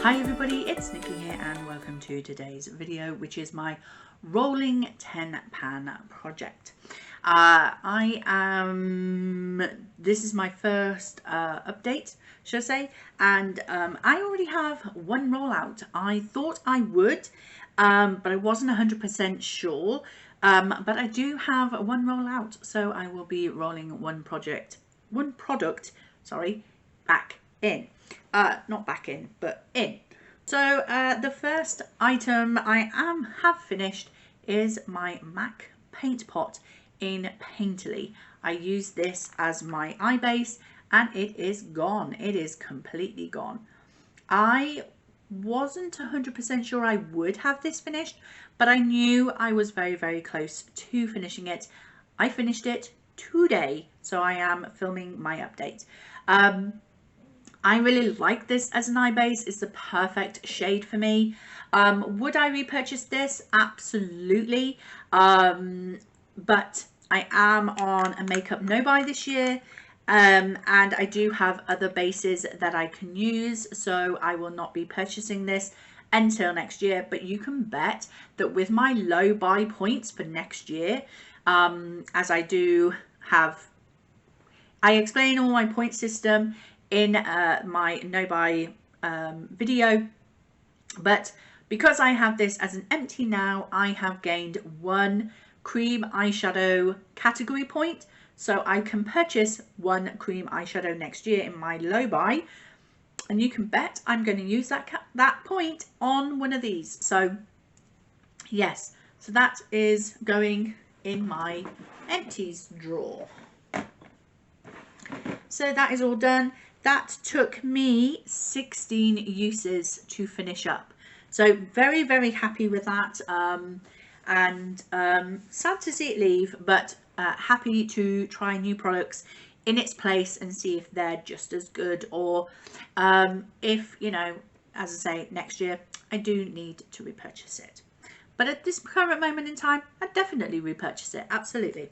Hi everybody, it's Nikki here and welcome to today's video, which is my rolling 10 pan project. This is my first update, should I say, and I already have one rollout. I thought I would, but I wasn't 100% sure, but I do have one rollout, so I will be rolling one product, back in. Not back in, but in. So the first item I have finished is my MAC paint pot in Painterly. I use this as my eye base and it is gone. It is completely gone. I wasn't 100% sure I would have this finished, but I knew I was very, very close to finishing it. I finished it today, so I am filming my update. I really like this as an eye base. It's the perfect shade for me. Would I repurchase this? Absolutely. But I am on a makeup no-buy this year. And I do have other bases that I can use. So I will not be purchasing this until next year. But you can bet that with my low buy points for next year, as I do have, I explain all my point system in my no buy video, but because I have this as an empty now, I have gained one cream eyeshadow category point, so I can purchase one cream eyeshadow next year in my low buy, and you can bet I'm going to use that point on one of these. So yes, so that is going in my empties drawer. So that is all done. That took me 16 uses to finish up. So very, very happy with that. Sad to see it leave, but happy to try new products in its place and see if they're just as good, or if, you know, as I say, next year I do need to repurchase it. But at this current moment in time, I'd definitely repurchase it, absolutely.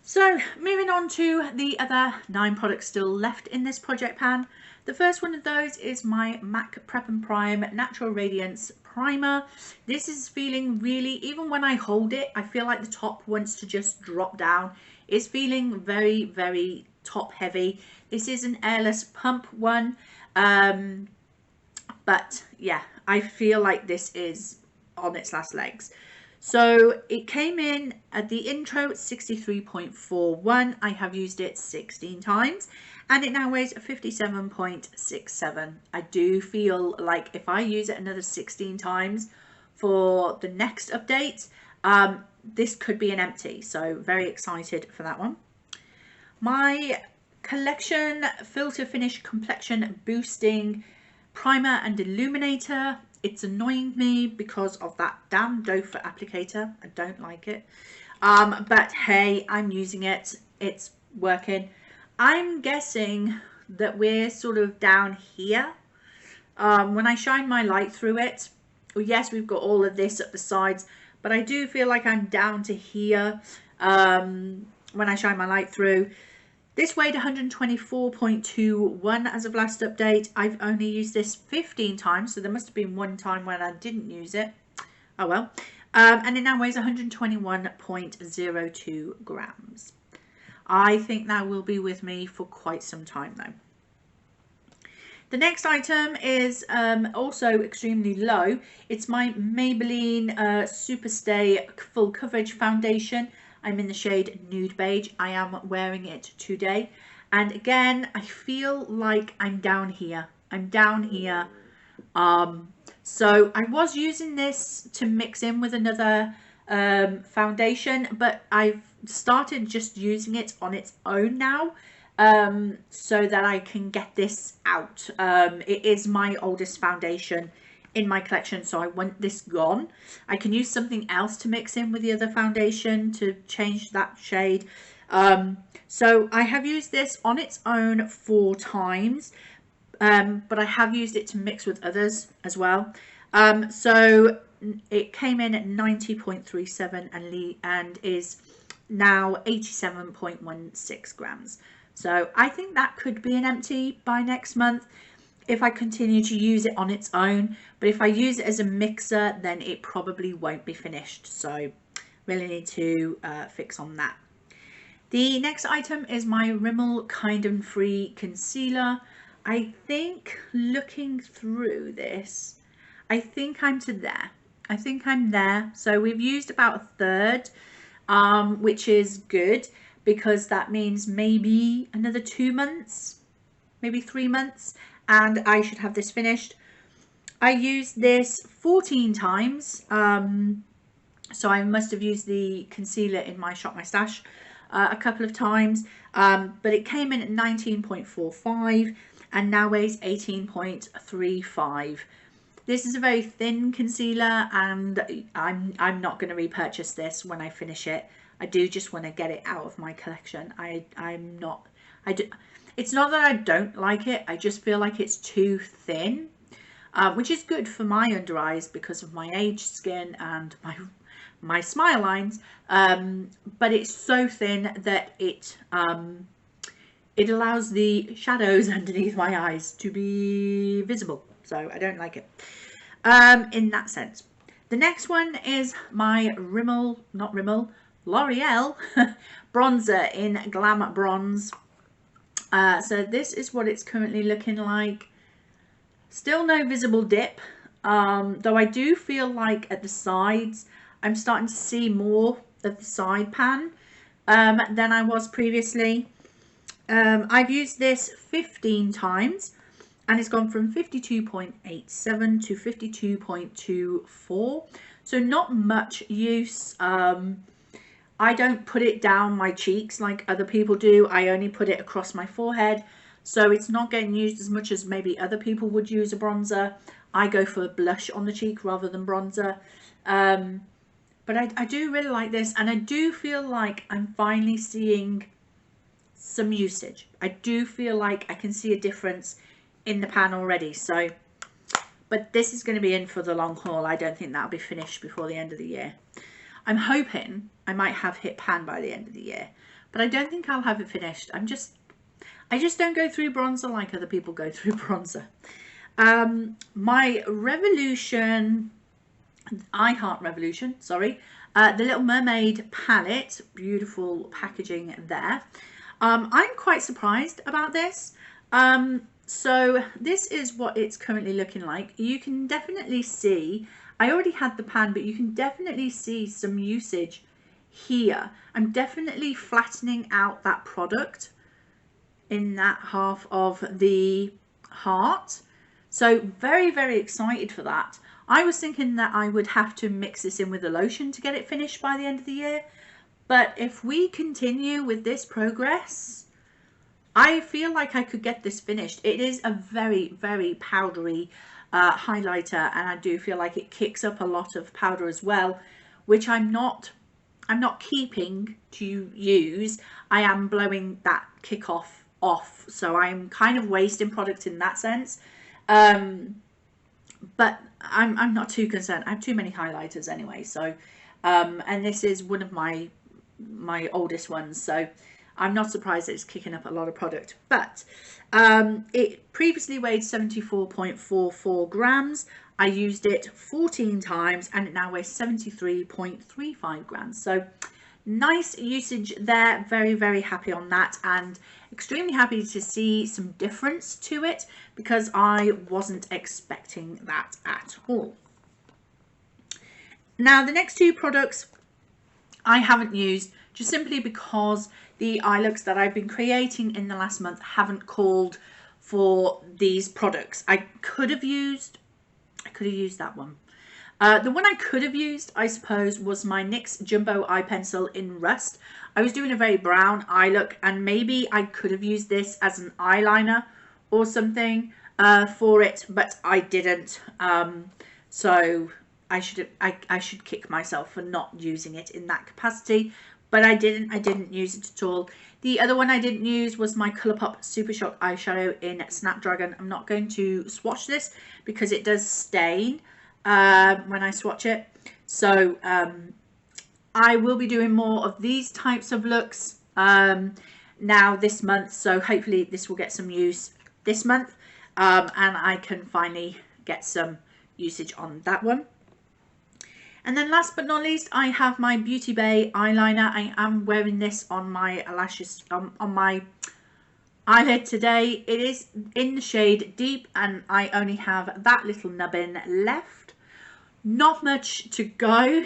So moving on to the other 9 products still left in this project pan. The first one of those is my MAC Prep and Prime Natural Radiance Primer. This is feeling really, even when I hold it, I feel like the top wants to just drop down. It's feeling very, very top heavy. This is an airless pump one. But yeah, I feel like this is on its last legs. So it came in at the intro 63.41. I have used it 16 times and it now weighs 57.67. I do feel like if I use it another 16 times for the next update, this could be an empty. So very excited for that one. My collection Filter Finish Complexion Boosting Primer and Illuminator. It's annoying me because of that damn doe foot applicator. I don't like it. But hey, I'm using it. It's working. I'm guessing that we're sort of down here. When I shine my light through it, well, yes, we've got all of this at the sides, but I do feel like I'm down to here when I shine my light through. This weighed 124.21 as of last update. I've only used this 15 times, so there must have been one time when I didn't use it. Oh well. And it now weighs 121.02 grams. I think that will be with me for quite some time though. The next item is also extremely low. It's my Maybelline Superstay Full Coverage Foundation. I'm in the shade Nude Beige. I am wearing it today. And again, I feel like I'm down here. I'm down here. So I was using this to mix in with another foundation, but I've started just using it on its own now, so that I can get this out. It is my oldest foundation in my collection, so I want this gone. I can use something else to mix in with the other foundation to change that shade. So I have used this on its own 4 times, but I have used it to mix with others as well. So it came in at 90.37 and is now 87.16 grams. So I think that could be an empty by next month. if I continue to use it on its own, but if I use it as a mixer, then it probably won't be finished. So really need to fix on that. The next item is my Rimmel Kind and Free concealer. I think looking through this, I think I'm to there. I think I'm there. So we've used about a third, which is good because that means maybe another 2 months, maybe 3 months, and I should have this finished. I used this 14 times. So I must have used the concealer in my Shop My Stash a couple of times, but it came in at 19.45 and now weighs 18.35. This is a very thin concealer, and I'm not going to repurchase this when I finish it. I do just want to get it out of my collection. It's not that I don't like it, I just feel like it's too thin, which is good for my under eyes because of my aged skin and my smile lines, but it's so thin that it allows the shadows underneath my eyes to be visible, so I don't like it in that sense. The next one is my L'Oreal bronzer in Glam Bronze. So this is what it's currently looking like. Still no visible dip, though I do feel like at the sides I'm starting to see more of the side pan than I was previously. I've used this 15 times and it's gone from 52.87 to 52.24, so not much use. I don't put it down my cheeks like other people do. I only put it across my forehead, so it's not getting used as much as maybe other people would use a bronzer. I go for blush on the cheek rather than bronzer. But I do really like this, and I do feel like I'm finally seeing some usage. I do feel like I can see a difference in the pan already. So, but this is going to be in for the long haul. I don't think that'll be finished before the end of the year. I'm hoping I might have hit pan by the end of the year, but I don't think I'll have it finished. I just don't go through bronzer like other people go through bronzer. My Revolution, I Heart Revolution, sorry, the Little Mermaid palette, beautiful packaging there. I'm quite surprised about this. So this is what it's currently looking like. You can definitely see, I already had the pan, but you can definitely see some usage here. I'm definitely flattening out that product in that half of the heart. So very, very excited for that. I was thinking that I would have to mix this in with a lotion to get it finished by the end of the year. But if we continue with this progress, I feel like I could get this finished. It is a very, very powdery highlighter, and I do feel like it kicks up a lot of powder as well, which I'm not keeping to use. I am blowing that kick off, so I'm kind of wasting product in that sense. But I'm not too concerned. I have too many highlighters anyway, so and this is one of my oldest ones, so I'm not surprised that it's kicking up a lot of product. But it previously weighed 74.44 grams. I used it 14 times and it now weighs 73.35 grams. So nice usage there. Very, very happy on that, and extremely happy to see some difference to it because I wasn't expecting that at all. Now the next two products I haven't used, just simply because the eye looks that I've been creating in the last month haven't called for these products. I could have used that one. The one I could have used, I suppose, was my NYX Jumbo Eye Pencil in Rust. I was doing a very brown eye look, and maybe I could have used this as an eyeliner or something for it, but I didn't. So I should kick myself for not using it in that capacity, but I didn't use it at all. The other one I didn't use was my Colourpop Super Shock eyeshadow in Snapdragon. I'm not going to swatch this because it does stain when I swatch it. So I will be doing more of these types of looks now this month, so hopefully this will get some use this month. and I can finally get some usage on that one. And then last but not least, I have my Beauty Bay eyeliner. I am wearing this on my lashes, on my eyelid today. It is in the shade Deep, and I only have that little nubbin left. Not much to go.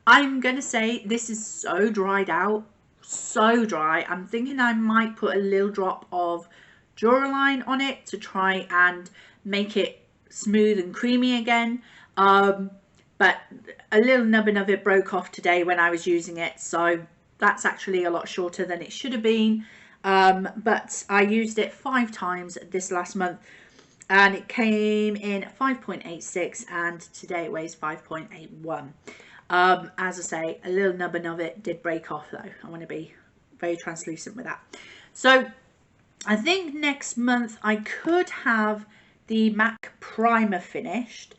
I'm going to say this is so dried out, so dry. I'm thinking I might put a little drop of Duraline on it to try and make it smooth and creamy again. But a little nubbin of it broke off today when I was using it, so that's actually a lot shorter than it should have been. But I used it 5 times this last month, and it came in 5.86, and today it weighs 5.81. As I say, a little nubbin of it did break off though. I want to be very translucent with that. So I think next month I could have the MAC primer finished,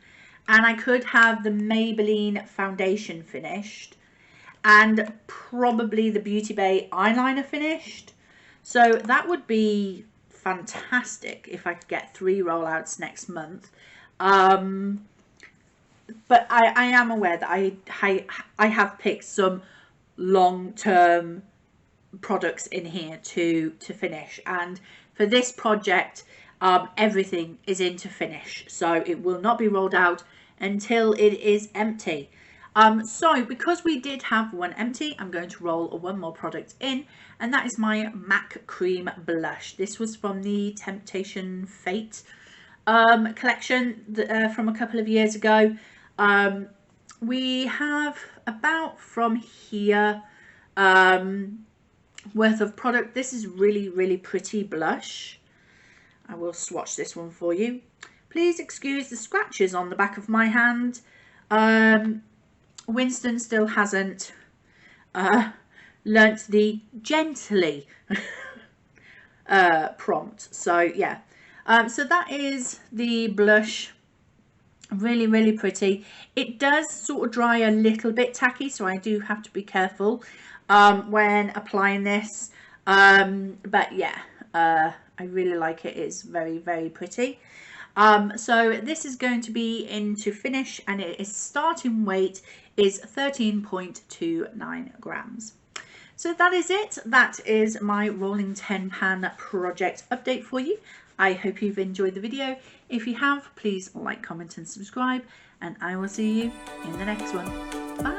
and I could have the Maybelline foundation finished, and probably the Beauty Bay eyeliner finished. So that would be fantastic if I could get 3 rollouts next month. But I am aware that I have picked some long-term products in here to finish, and for this project everything is in to finish, so it will not be rolled out until it is empty. So because we did have one empty, I'm going to roll one more product in, and that is my MAC Cream Blush. This was from the Temptation Fate collection from a couple of years ago. We have about from here worth of product. This is really pretty blush. I will swatch this one for you. Please excuse the scratches on the back of my hand. Winston still hasn't learnt the gently prompt, so yeah. So that is the blush. Really pretty. It does sort of dry a little bit tacky, so I do have to be careful when applying this, but yeah, I really like it. It's very pretty. So this is going to be into finish, and its starting weight is 13.29 grams. So that is it. That is my rolling 10 pan project update for you. I hope you've enjoyed the video. If you have, please like, comment and subscribe, and I will see you in the next one. Bye.